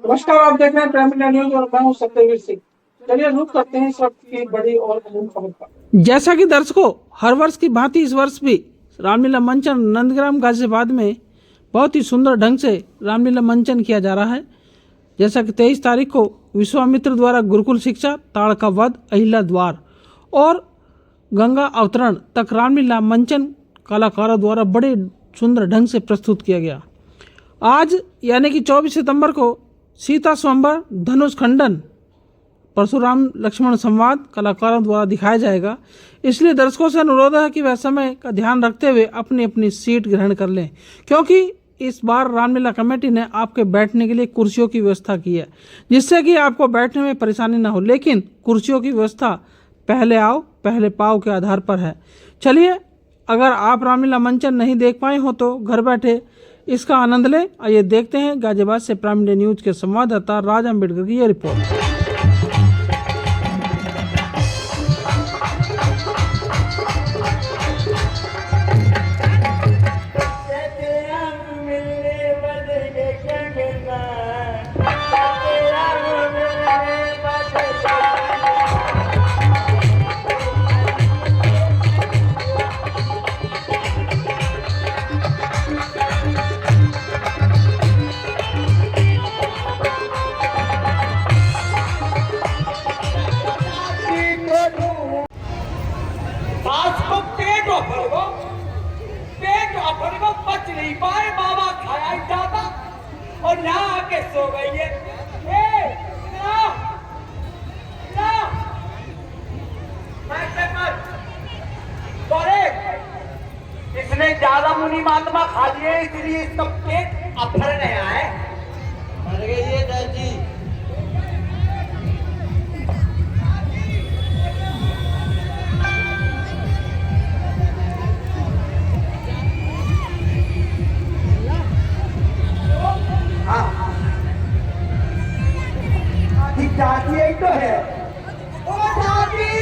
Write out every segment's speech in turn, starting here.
नमस्कार, आप देख रहे हैं प्राइम इंडिया न्यूज और मैं हूं सत्यवीर सिंह। चलिए रुक करते हैं इस वक्त की बड़ी और अहम खबर पर। जैसा कि दर्शकों, हर वर्ष की भांति इस वर्ष भी रामलीला मंचन नंदग्राम गाजियाबाद में बहुत ही सुंदर ढंग से रामलीला मंचन किया जा रहा है। जैसा कि 23 तारीख को विश्वामित्र द्वारा गुरुकुल शिक्षा, ताड़का वध, अहिल्या द्वार और गंगा अवतरण तक रामलीला मंचन कलाकारों द्वारा बड़े सुंदर ढंग से प्रस्तुत किया गया। आज यानी कि 24 सितंबर को सीता स्वयंवर, धनुष खंडन, परशुराम लक्ष्मण संवाद कलाकारों द्वारा दिखाया जाएगा। इसलिए दर्शकों से अनुरोध है कि वह समय का ध्यान रखते हुए अपनी अपनी सीट ग्रहण कर लें, क्योंकि इस बार रामलीला कमेटी ने आपके बैठने के लिए कुर्सियों की व्यवस्था की है, जिससे कि आपको बैठने में परेशानी ना हो। लेकिन कुर्सियों की व्यवस्था पहले आओ पहले पाओ के आधार पर है। चलिए, अगर आप रामलीला मंचन नहीं देख पाए हो तो घर बैठे इसका आनंद लें। आइए देखते हैं गाजियाबाद से प्राइम इंडिया न्यूज के संवाददाता राज अम्बेडकर की यह रिपोर्ट। बच नहीं पाए, बाबा खाया ही जाता और यहाँ आके सो गई है। इसने ज्यादा मुनि महात्मा खा लिए, इसलिए इसका पेट अफर नहीं आए। मर गई है दादी। दादी यही तो है। ओ दादी,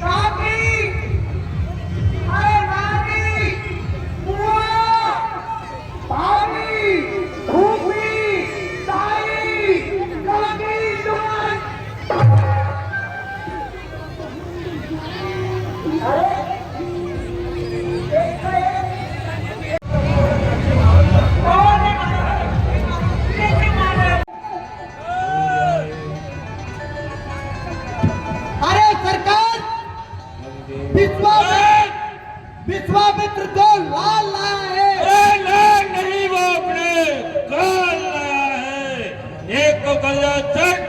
दादी, अरे दादी, बुआ, भाभी, फूफी, ताई, काकी, तुम्हारे विश्वामित्र को लाल लाया है। लाल नहीं, वो अपने काल लाया है। एक को कर्जा चट,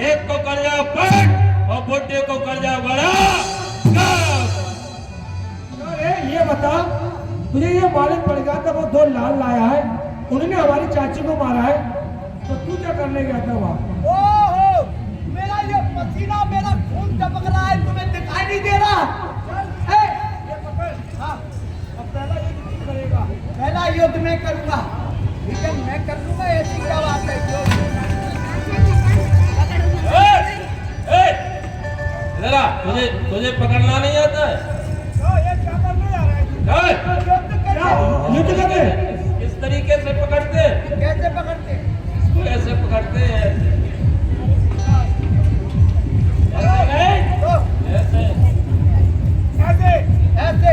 एक को कर्जा पट और बुड्ढे को कर्जा बड़ा। अरे ये बता, तुझे ये मालूम पड़ गया था वो दो लाल लाया है, उन्होंने हमारी चाची को मारा है, तो तू क्या करने गया था वहाँ? ओहो, मेरा ये पसीना, मेरा खून टपक रहा है, तुम्हें दिखाई नहीं दे रहा? पहला युद्ध में करूंगा, लेकिन मैं कर लूंगा, ऐसी क्या बात है? तुझे पकड़ना नहीं आता है? ये क्या करने जा रहा है? युद्ध करने? किस तरीके से पकड़ते? कैसे पकड़ते? इसको ऐसे पकड़ते हैं, ऐसे ऐसे ऐसे।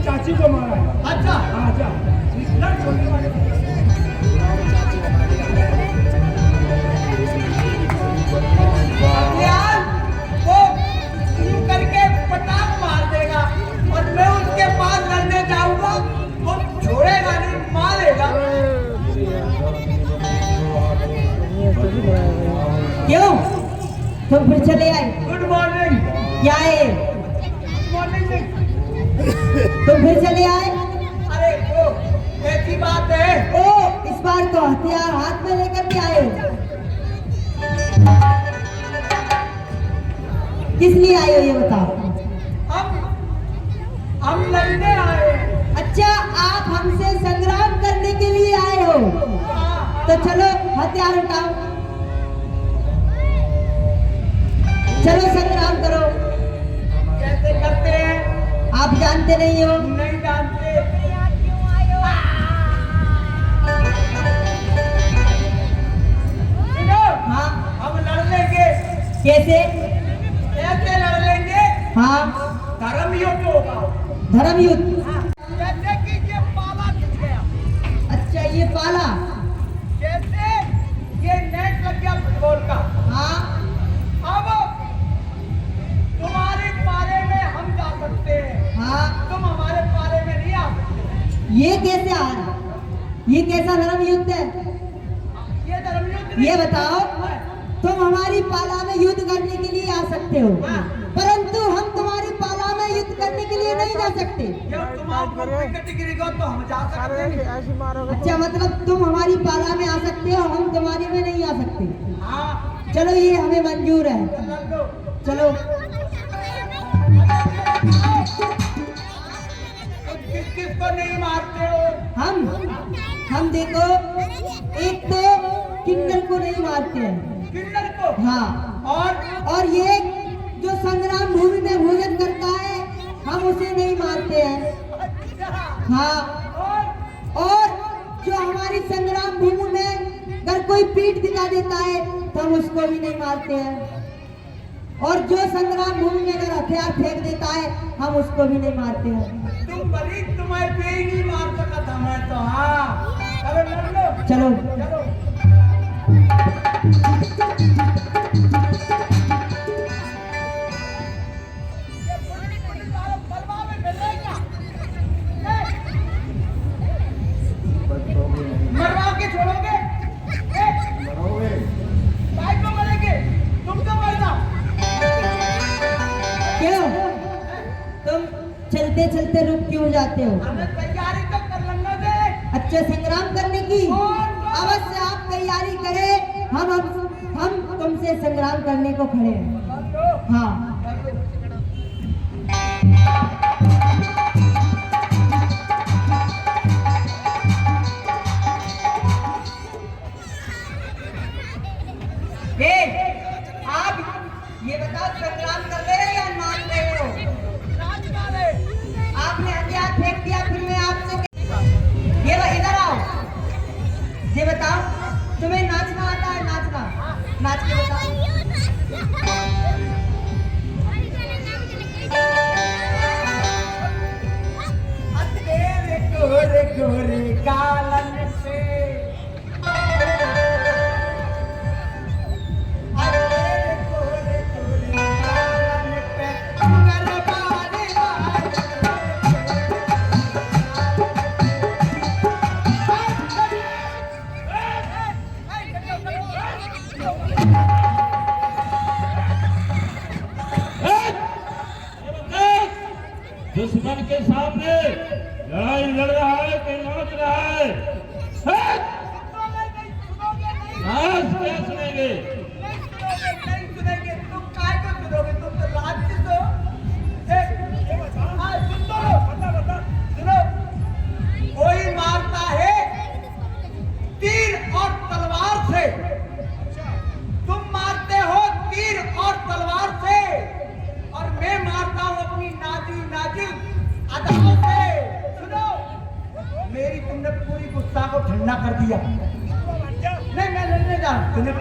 चाची को मारा है। अच्छा, आजा वो करके पटाख मार देगा और मैं उसके पास लड़ने जाऊंगा, वो छोड़ेगा नहीं, मारेगा। क्यों तुम फिर चले आए? Good morning. क्या है? गुड मॉर्निंग नहीं, तुम फिर चले आए? अरे वो ऐसी बात है। ओ, इस बार तो हथियार हाथ में लेकर के आए हो। किस लिए आए हो ये बताओ? हम लड़ने आए। अच्छा, आप हमसे संग्राम करने के लिए आए हो? तो चलो हथियार उठाओ, चलो संग्राम करो। कैसे करते हैं? आप जानते नहीं हो? नहीं जानते। सुनो, हाँ, हम लड़ लेंगे। कैसे? कैसे लड़ लेंगे? हाँ, धर्म युद्ध होगा। धर्म युद्ध। जैसे कि ये पाला खिंच गया, अच्छा, ये पाला। जैसे ये नेट लग गया फुटबॉल का। हाँ, अब तुम्हारे पाले में हम जा सकते हैं, हाँ, तुम हमारे पाले में नहीं आ सकते। ये कैसे आ रहा? ये कैसा धर्म युद्ध है? ये धर्म युद्ध ये बताओ, तुम हमारी पाला में युद्ध करने के लिए आ सकते हो, परंतु हम तुम्हारी पाला में युद्ध करने के लिए नहीं जा सकते। जब तुम विकेट गिरेगा तो हम जा सकते हैं। अच्छा, मतलब तुम हमारी पाला में आ सकते हो, हम तुम्हारी में नहीं आ सकते। हाँ, चलो, ये हमें मंजूर है। लड़ लो। चलो, किस किस को नहीं मारते हो? हम देखो, एक तो किन्नर को नहीं मारते हैं। किन्नर को? हाँ, और ये जो संग्राम भूमि में भोजन करता है, हम उसे नहीं मारते हैं। अच्छा, हाँ, और जो हमारी संग्राम भूमि में अगर कोई पीठ दिखा देता है तो हम उसको भी नहीं मारते हैं, और जो संग्राम भूमि में अगर हथियार फेंक देता है हम उसको भी नहीं मारते हैं। तुम बड़ी तुम्हें भी नहीं मार सका था मैं तो। हाँ, चलो लड़ लो। चलो, चलो। मरवा के छोड़ोगे? भाई को मरेंगे, तुम तो मर जाओ। क्यों? तुम चलते चलते रुक क्यों जाते हो? हमें तैयारी तो कर लेना दे। अच्छा, संग्राम करने की अवश्य आप तैयारी करें, हम तुमसे संग्राम करने को खड़े हैं। हाँ, आप ये बताओ, संग्राम कर रहे हो या नाच रहे हो? आपने हथियार फेंक दिया, फिर मैं आपसे इधर आओ, ये बताओ, तुम्हें नाचना आता है? नाचना, नाच के बताओ। तेरे गोरे गोरे गालन पे, तेरे गोरे गोरे गालन पे गरबाने दुश्मन के सामने लड़ाई लड़ रहा है कि नाच रहा है? नाच क्या सुनेंगे? नहीं सुनेंगे। तुम काय को सुनोगे? तुम तो राक्षस हो। सुनो, कोई मारता है तीर और तलवार से, तुम मारते हो तीर और तलवार से, और मैं मारता हूँ अपनी नाजुक अदाओं से। सुनो, मेरी तुमने पूरी गुस्सा को ठंडा कर दिया। नहीं, मैं लड़ने जा रहा हूँ। तिनक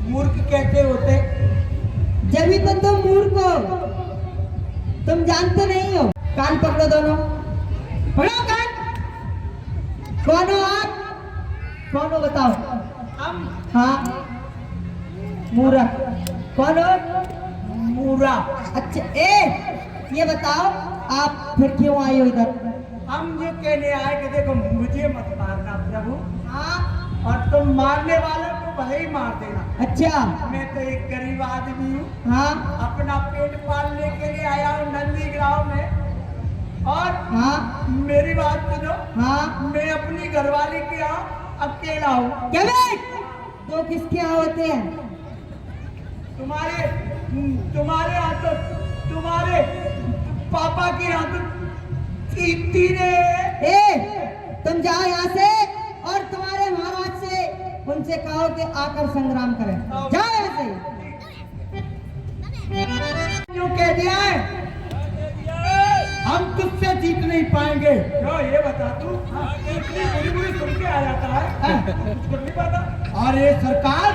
मूर्ख कहते होते। जब भी तो तुम मूर्ख हो, तुम जानते नहीं हो। कान पकड़ो दोनों, पकड़ो कान। कौन हो आप? कौन हो बताओ? हम हाँ, मूरा। कौन हो? मूरा। अच्छा, ये बताओ, आप फिर क्यों आए हो इधर? हम ये कहने आए कि देखो, मुझे मत मारना प्रभु, हाँ, और तुम मारने वालों को भले ही मार देना। अच्छा, मैं तो एक गरीब आदमी हूँ, हाँ, अपना पेट पालने के लिए आया हूँ नंदीग्राम में। और हाँ, मेरी बात सुनो, हाँ, मैं अपनी घरवाली के यहाँ अकेला हूँ। क्या बेट दो किसके यहाँ होते हैं? तुम्हारे यहाँ तो तुम्हारे पापा के यहाँ तो तीन तुम जाओ यहाँ से और तुम्हारे महाराज से उनसे कहो कि आकर संग्राम करें। जाओ यहाँ से। क्यों कह दिया है? हम तुझसे जीत नहीं पाएंगे। क्यों ये बता तू इतनी बुरी बुरी सुन के आ जाता है कुछ नहीं पता। अरे सरकार,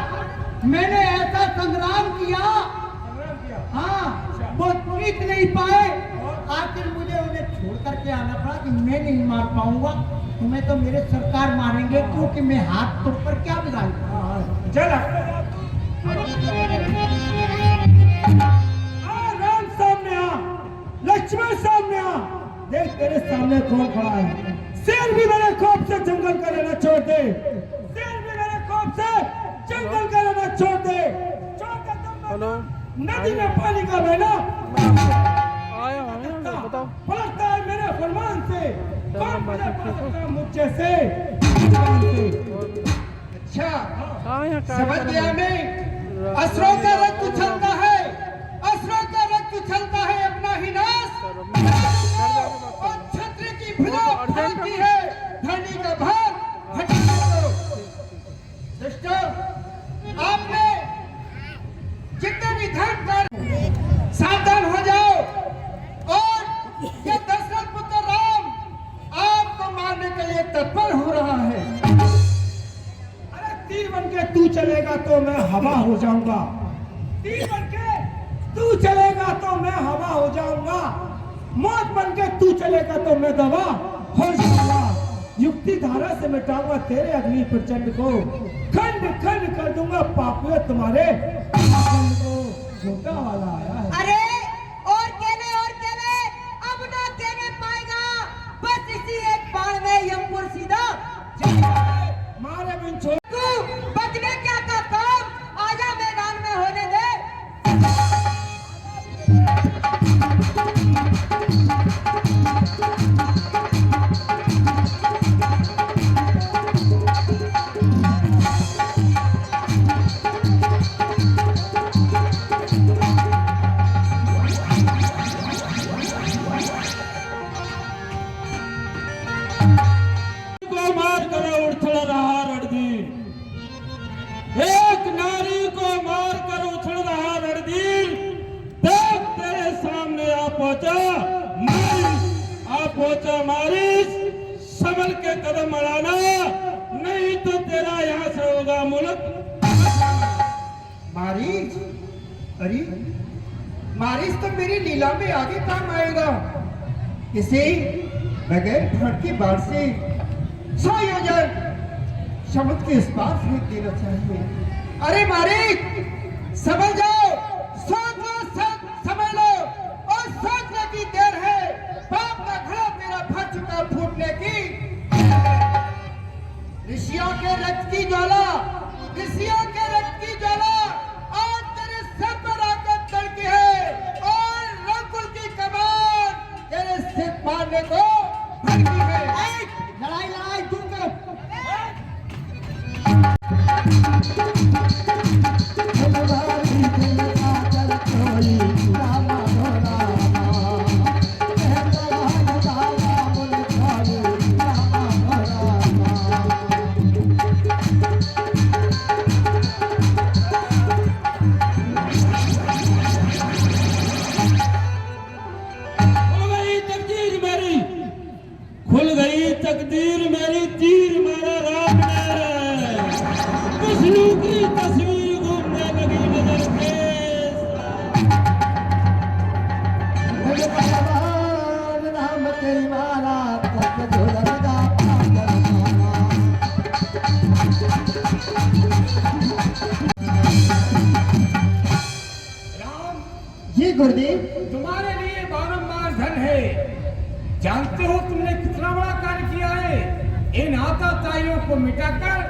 मैंने ऐसा संग्राम किया, हाँ वो जीत नहीं पाए, आखिर मुझे उन्हें छोड़ करके आना पड़ा कि मैं नहीं मार पाऊंगा, तुम्हें तो मेरे सरकार मारेंगे क्योंकि मैं हाथ तुम पर क्या बिगाड़ूंगा। चल राम सामने आ, लक्ष्मण सामने आ। देख तेरे सामने कौन खड़ा है। शेर भी मेरे खौफ से जंगल का रहना छोड़ दे। शेर भी मेरे खौफ से जंगल का रहना छोड़ दे। हेलो, नदी में पानी का बहना आया बताओ। पलटता है मेरे फरमान से। कौन मुझे पलटता है मुझे से? अच्छा हाँ समझ गया मैं। असुरों का रक्त उछलता है, असुरों का रक्त उछलता है अपना ही नाश, और छत्र की भुजा फाड़ती है धरनी का भार हटाने को। दुष्टों, आपने जितने भी धर्म पर सावधान हो जाओ, और ये दशरथ पुत्र राम आपको मारने के लिए तत्पर हो रहा है। अरे तीर बन के तू चलेगा तो मैं हवा हो जाऊंगा। तीर बन के तू चलेगा तो मैं हवा हो जाऊंगा। मौत बन के तू चलेगा तो मैं दवा हो जाऊंगा। युक्ति धारा से मिटाऊंगा तेरे अग्नि प्रचंड को। खंड खंड कर दूंगा पापियों तुम्हारे आखंड को। छोटा वाला आया है। अरे और कहने अब ना कहने पाएगा। बस इसी एक बाण में यमपुर सीधा मारे बिन छोड़ तू बचने क्या का काम आजा मैदान में होने दे। को मार कर उछल रहा रणधीर, एक नारी को मार कर उछल रहा रणधीर। देख तेरे सामने आ पहुंचा मारिस, संभल के कदम बढ़ाना, नहीं तो तेरा यहाँ से होगा मुल्क। मारिस, अरे मारिस तो मेरी लीला में आगे काम आएगा। इसे बगैर फट की बाढ़ से 100 योजन समुद्र के इस पार फेंक देना चाहिए। अरे मारिस, समझ जाओ, समझ लो, और सोचने की देर है। पाप का घड़ा तेरा भर चुका फूटने की। ऋषियों के रक्त की ज्वाला, ऋषियों के रक्त की ज्वाला आज तेरे सर पर आकर तड़की है, और रघुकुल की कमान तेरे सिर मारने को भड़की है। लड़ाई तू कर। खुल गई तकदीर मेरी, तीर मारा राम ने। विष्णु की तस्वीर घूमने लगी नजर के। राम तेरी माला जी गुरुदेव, तुम्हारे लिए बारंबार धन है। जानते हो तुमने कितना बड़ा कार्य किया है। इन आताताइयों को मिटाकर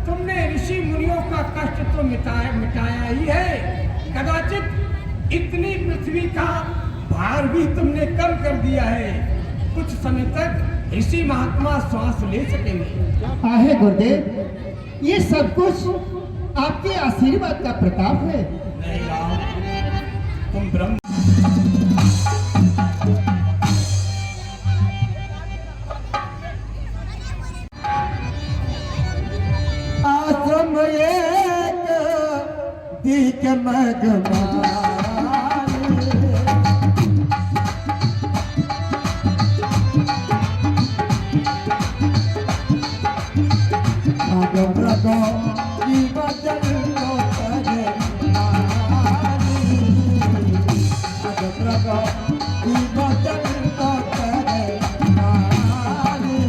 तुमने ऋषि मुनियों का कष्ट तो मिटाया ही है, कदाचित इतनी पृथ्वी का भार भी तुमने कम कर दिया है। कुछ समय तक ऋषि महात्मा श्वास ले सकेंगे। आहे गुरुदेव, ये सब कुछ आपके आशीर्वाद का प्रताप है। नहीं राम, तुम ब्रह्म आश्रम एक दीक मगमानी, भगव रगो की बदन को करे मानी, भगव रगो की बदन को करे मानी।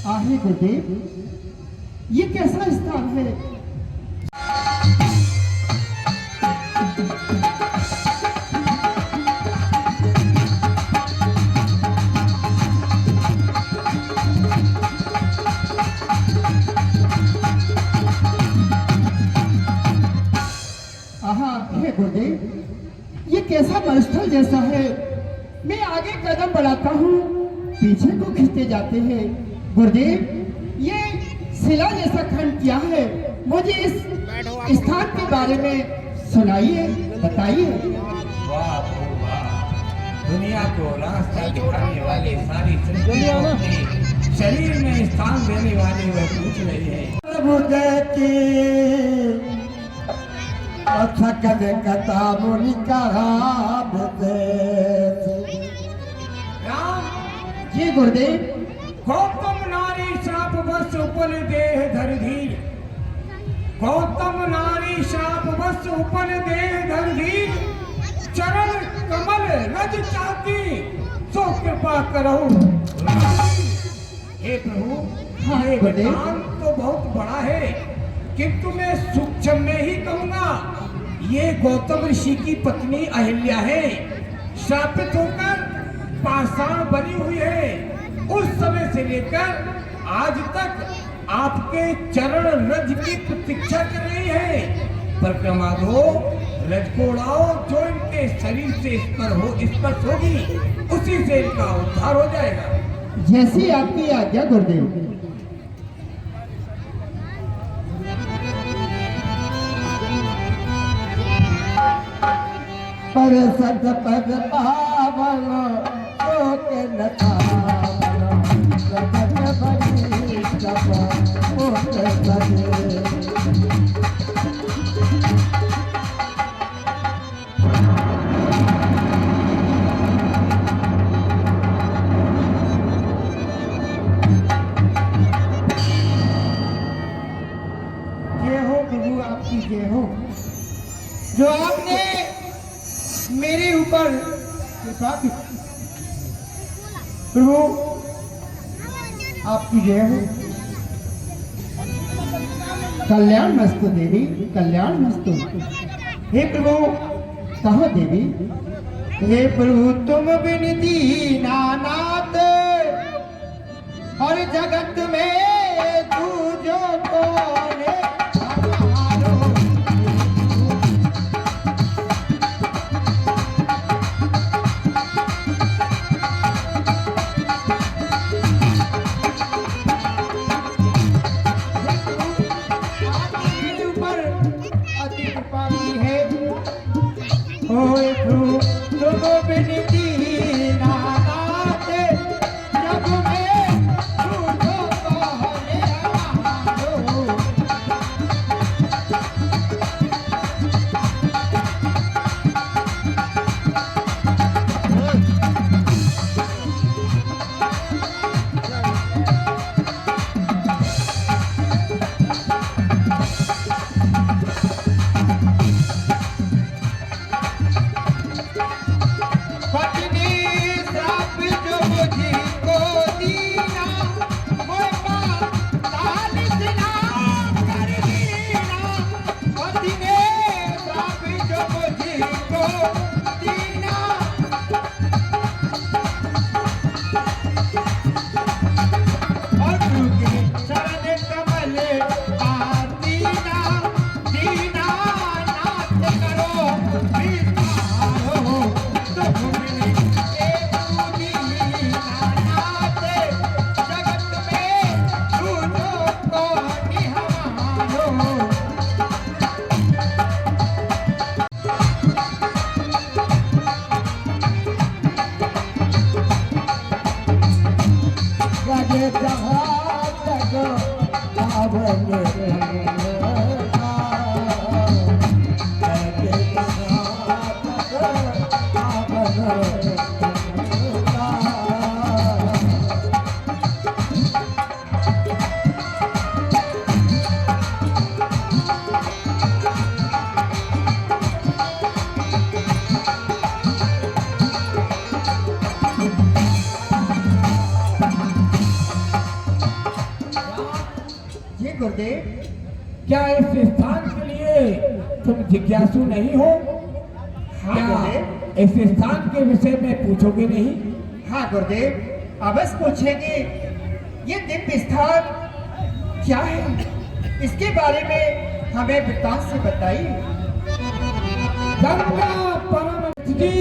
आहे गुरुदेव, ये कैसा स्थान है? हे गुरुदेव, ये कैसा मरुस्थल जैसा है? मैं आगे कदम बढ़ाता हूँ, पीछे को खींचते जाते हैं। गुरुदेव, ये शिला जैसा खंड क्या है? मुझे इस स्थान के बारे में सुनाइए, बताइए। वाह वाह, दुनिया को रास्ता दिखाने वाले सारी सृष्टियों के शरीर में स्थान देने वाले वह पूछ रहे हैं। प्रभु की अथक कथा मुनि राम जी गुरुदेव, गौतम नारी श्राप बस उपन देह धर धीर, गौतम नारी श्राप बस उपन देह धर धीर, चरण कमल रज चाहती सो कृपा करो। हे प्रभु, हाँ, ये गुरुदेव। वरदान तो बहुत बड़ा है, किंतु मैं सूक्ष्म में ही कहूंगा। ये गौतम ऋषि की पत्नी अहिल्या है, श्रापित होकर पाषाण बनी हुई है। उस समय से लेकर आज तक आपके चरण रज की प्रतीक्षा कर रही है। परिक्रमा दो, रज को उड़ाओ, जो इनके शरीर से स्पर्श होगी उसी से इनका उद्धार हो जाएगा। जैसी आपकी आज्ञा गुरुदेव। पर सत पद पावन शोक न पावन, जगत बड़ी सब होत सजे। जय हो प्रभु, आपकी जय हो। जो आपने मेरे ऊपर कृपा की, प्रभु आपकी जय हो। कल्याण मस्तु देवी, कल्याण मस्तु। हे प्रभु, कहो देवी। हे प्रभु, तुम बिन दीनानाथ और जगत में तू जो कौन है हमारो। अति कृपा की है। ओए प्रभु, तुम बिन दीनानाथ जग में तू जो कहने जी गुरुदेव, क्या इस स्थान के लिए तुम जिज्ञासु नहीं हो? क्या इस स्थान के विषय में पूछोगे नहीं? हाँ गुरुदेव, अवश्य पूछेंगे। ये दिव्य स्थान क्या है, इसके बारे में हमें विस्तार से बताइए। गंगा परम जी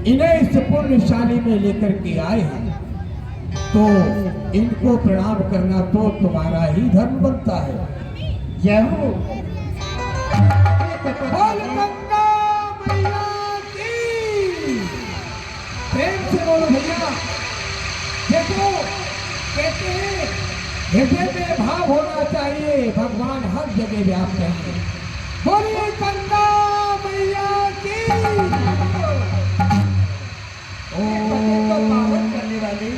इन्हें इस पुण्यशाली में लेकर के आए हैं, तो इनको प्रणाम करना तो तुम्हारा ही धर्म बनता है। जय हो। बोल गंगा मैया की। प्रेम से बोलो भैया। देखो, कहते हैं हृदय में भाव होना चाहिए, भगवान हर जगह व्याप्त है। बोलिए गंगा मैया की। को पावन करने वाली,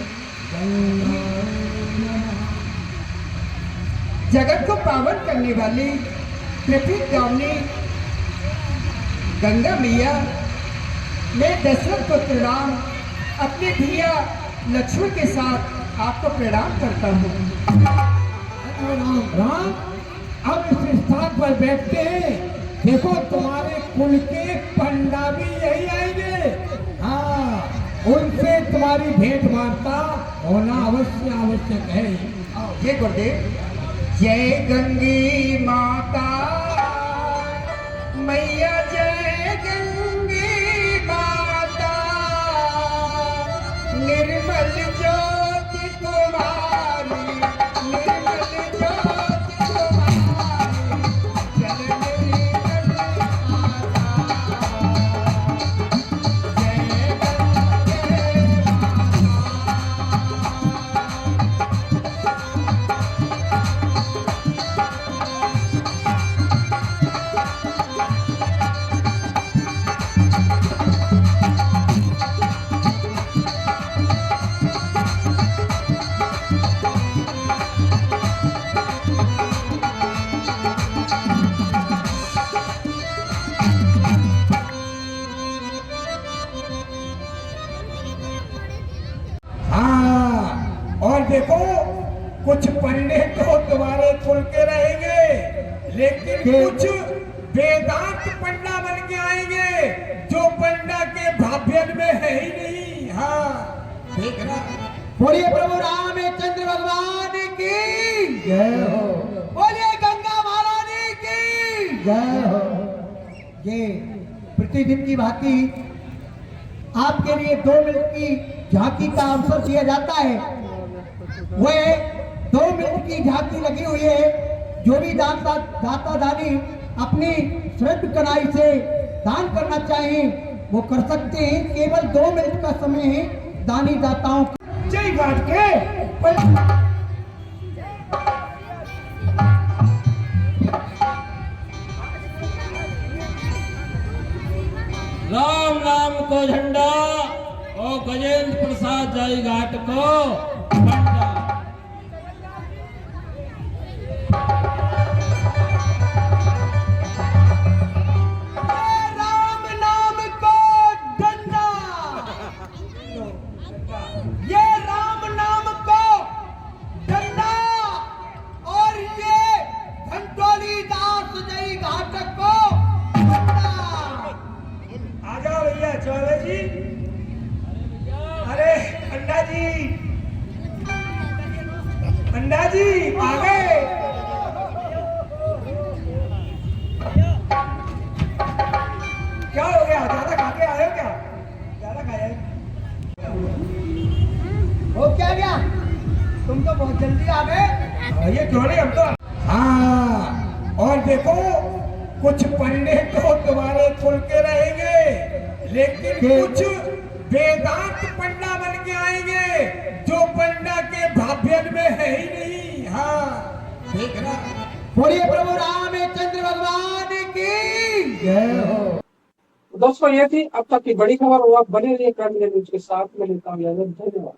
जगत को पावन करने वाली पृथ्वी गावनी गंगा मैया, मैं दशरथ पुत्र राम अपने धिया लक्ष्मण के साथ आपको प्रणाम करता हूँ। राम राम, अब इस स्थान पर बैठते हैं। देखो, तुम्हारे कुल के पंडा भी यही आएंगे। हाँ, उनसे तुम्हारी भेंट वार्ता होना अवश्य आवश्यक है। ये गुरुदेव, जय गंगे माता मैया, जय गंगे माता, निर्मल ज्योति तुम्हारी, निर्मल ज्योति तुम्हारी, जल निर्मल माता, जय गंगे हाँ, और देखो, कुछ पंडे तो तुम्हारे कुल के रहेंगे, लेकिन कुछ वेदांत पंडा बन के आएंगे, जो पंडा के भाभ्यन में है ही नहीं। हाँ, देखना। बोलिए प्रभु रामचंद्र भगवान की जय हो। बोलिए गंगा महारानी की जय हो। ये प्रतिदिन की भांति आपके लिए 2 मिनट की झांकी का अवसर दिया जाता है। वह 2 मिनट की झांकी लगी हुई है। जो भी दाता दानी अपनी श्रद्धा कनाई से दान करना चाहें वो कर सकते हैं। केवल 2 मिनट का समय है दानी दाताओं का। जय घाट के राम नाम को झंडा और गजेंद्र प्रसाद जय घाट को झंडा। राम नाम को डंडा, ये राम नाम को डंडा, और ये धंधोली दास जय घाट को डंडा। आ जाओ भैया चौबे जी। अरे अंडा जी आ गए। क्या हो गया, ज्यादा खा के आए हो क्या? ज्यादा खाया हो क्या गया, तुम तो बहुत जल्दी आ गए। ये क्यों नहीं, हम तो। हाँ, और देखो, कुछ पंडे तो तुम्हारे कुल के रहेंगे, लेकिन कुछ वेदांत पंडा बन के आएंगे, जो पंडा के भाभ्यन में है ही नहीं। हाँ, देखना। बोलिए प्रभु रामचंद्र भगवान की जय हो। दोस्तों ये थी अब तक की बड़ी खबर और आप बने रहिए क्राइम न्यूज के साथ में लेता हूँ इजाजत। धन्यवाद।